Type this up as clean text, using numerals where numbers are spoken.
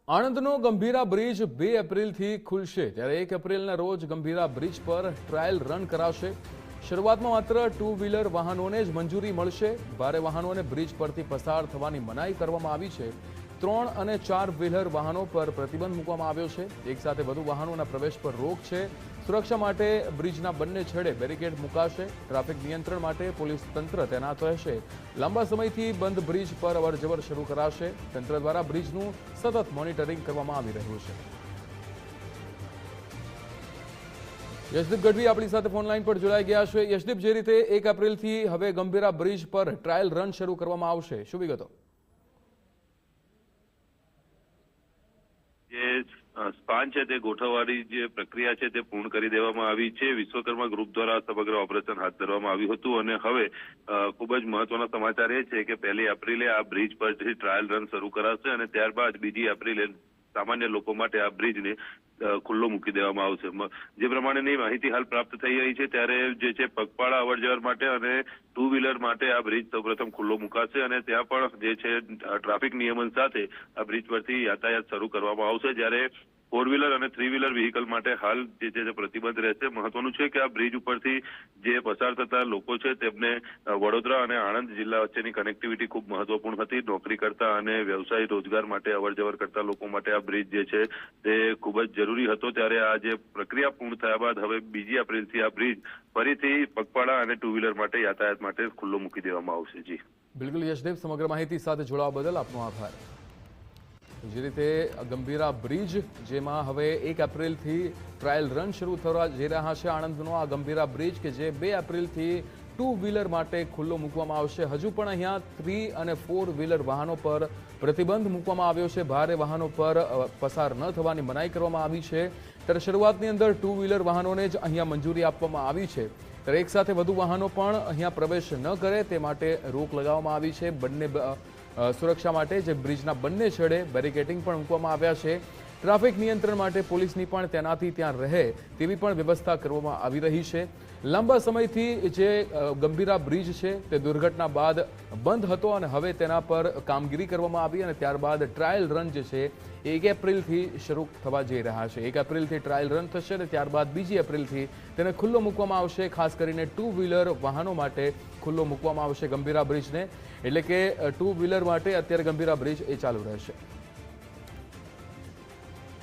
આણંદનો Gambhira bridge 2 એપ્રિલથી ખુલશે ત્યારે 1 એપ્રિલના રોજ ગંભીરા બ્રિજ પર ટ્રાયલ રન કરાશે। શરૂઆતમાં માત્ર ટુ વ્હીલર વાહનોને જ મંજૂરી મળશે। ભારે વાહનોને બ્રિજ પરથી પસાર થવાની મનાઈ કરવામાં આવી છે। 3 અને 4 વ્હીલર વાહનો પર પ્રતિબંધ મૂકવામાં આવ્યો છે। એક સાથે વધુ વાહનોના પ્રવેશ પર રોક છે। સુરક્ષા માટે બ્રિજના બંને છેડે બેરિકેડ મુકાશે। ટ્રાફિક નિયંત્રણ માટે પોલીસ તંત્ર તૈનાત રહેશે। લાંબા સમયથી બંધ બ્રિજ પર અવરજવર શરૂ કરાશે। તંત્ર દ્વારા બ્રિજનું સતત મોનિટરિંગ કરવામાં આવી રહ્યું છે। યશદીપ ગઢવી આપણી સાથે ફોન લાઈન પર જોડાઈ ગયા છે। યશદીપ, જે રીતે 1 એપ્રિલથી હવે ગંભીરા બ્રિજ પર ટ્રાયલ રન શરૂ કરવામાં આવશે, શું વિગતો? સ્પાન છે તે ગોઠવવાની જે પ્રક્રિયા છે તે પૂર્ણ કરી દેવામાં આવી છે। વિશ્વકર્મા ગ્રુપ દ્વારા સમગ્ર ઓપરેશન હાથ ધરવામાં આવ્યું હતું અને હવે ખૂબ જ મહત્વના સમાચાર એ છે કે 1 એપ્રિલે આ બ્રિજ પરથી ટ્રાયલ રન શરૂ કરાશે અને ત્યારબાદ 2 એપ્રિલે સામાન્ય લોકો માટે આ બ્રિજને ખુલ્લો મૂકી દેવામાં આવશે। જે પ્રમાણેની માહિતી હાલ પ્રાપ્ત થઈ રહી છે ત્યારે જે છે પગપાળા અવરજવર માટે અને ટુ વ્હીલર માટે આ બ્રિજ સૌપ્રથમ ખુલ્લો મુકાશે અને ત્યાં પણ જે છે ટ્રાફિક નિયમન સાથે આ બ્રિજ પરથી યાતાયાત શરૂ કરવામાં આવશે। જ્યારે 4 વ્હીલર અને 3 વ્હીલર વ્હીકલ માટે હાલ જે છે પ્રતિબંધ રહેશે। મહત્વનું છે કે આ બ્રિજ ઉપરથી જે પસાર થતા લોકો છે તેમને વડોદરા અને આણંદ જિલ્લા વચ્ચેની કનેક્ટિવિટી ખૂબ મહત્વપૂર્ણ હતી। નોકરી કરતા અને વ્યવસાય રોજગાર માટે અવરજવર કરતા લોકો માટે આ બ્રિજ જે છે તે ખૂબ જ જરૂરી હતો। ત્યારે આ જે પ્રક્રિયા પૂર્ણ થયા બાદ હવે 2 એપ્રિલથી આ બ્રિજ ફરીથી પગપાળા અને ટુ વ્હીલર માટે યાતાયાત માટે ખુલ્લો મૂકી દેવામાં આવશે। જી બિલકુલ યશદેવ, સમગ્ર માહિતી સાથે જોડાવા બદલ આપનો આભાર। જે રીતે ગંભીરા બ્રિજ જેમાં હવે 1 એપ્રિલથી ટ્રાયલ રન શરૂ થવા જઈ રહ્યા છે આણંદનો આ ગંભીરા બ્રિજ કે જે 2 એપ્રિલથી ટુ વ્હીલર માટે ખુલ્લો મૂકવામાં આવશે। હજુ પણ અહીંયા 3 અને 4 વ્હીલર વાહનો પર પ્રતિબંધ મૂકવામાં આવ્યો છે। ભારે વાહનો પર પસાર ન થવાની મનાઈ કરવામાં આવી છે। ત્યારે શરૂઆતની અંદર ટુ વ્હીલર વાહનોને જ અહીંયા મંજૂરી આપવામાં આવી છે। ત્યારે એક સાથે વધુ વાહનો પણ અહીંયા પ્રવેશ ન કરે તે માટે રોક લગાવવામાં આવી છે। બંને સુરક્ષા માટે જે બ્રિજના બંને છેડે બેરિકેડિંગ પણ મૂકવામાં આવ્યા છે। ટ્રાફિક નિયંત્રણ માટે પોલીસની પણ તૈનાતી ત્યાં રહે તેવી પણ વ્યવસ્થા કરવામાં આવી રહી છે। લાંબા સમયથી જે ગંભીરા બ્રિજ છે તે દુર્ઘટના બાદ બંધ હતો અને હવે તેના પર કામગીરી કરવામાં આવી અને ત્યારબાદ ટ્રાયલ રન જે છે 1 એપ્રિલથી શરૂ થવા જઈ રહ્યા છે। 1 એપ્રિલથી ટ્રાયલ રન થશે અને ત્યારબાદ 2 એપ્રિલથી તેને ખુલ્લો મૂકવામાં આવશે। ખાસ કરીને ટુ વ્હીલર વાહનો માટે ખુલ્લો મૂકવામાં આવશે ગંભીરા બ્રિજને, એટલે કે ટુ વ્હીલર માટે અત્યારે ગંભીરા બ્રિજ એ ચાલુ રહેશે।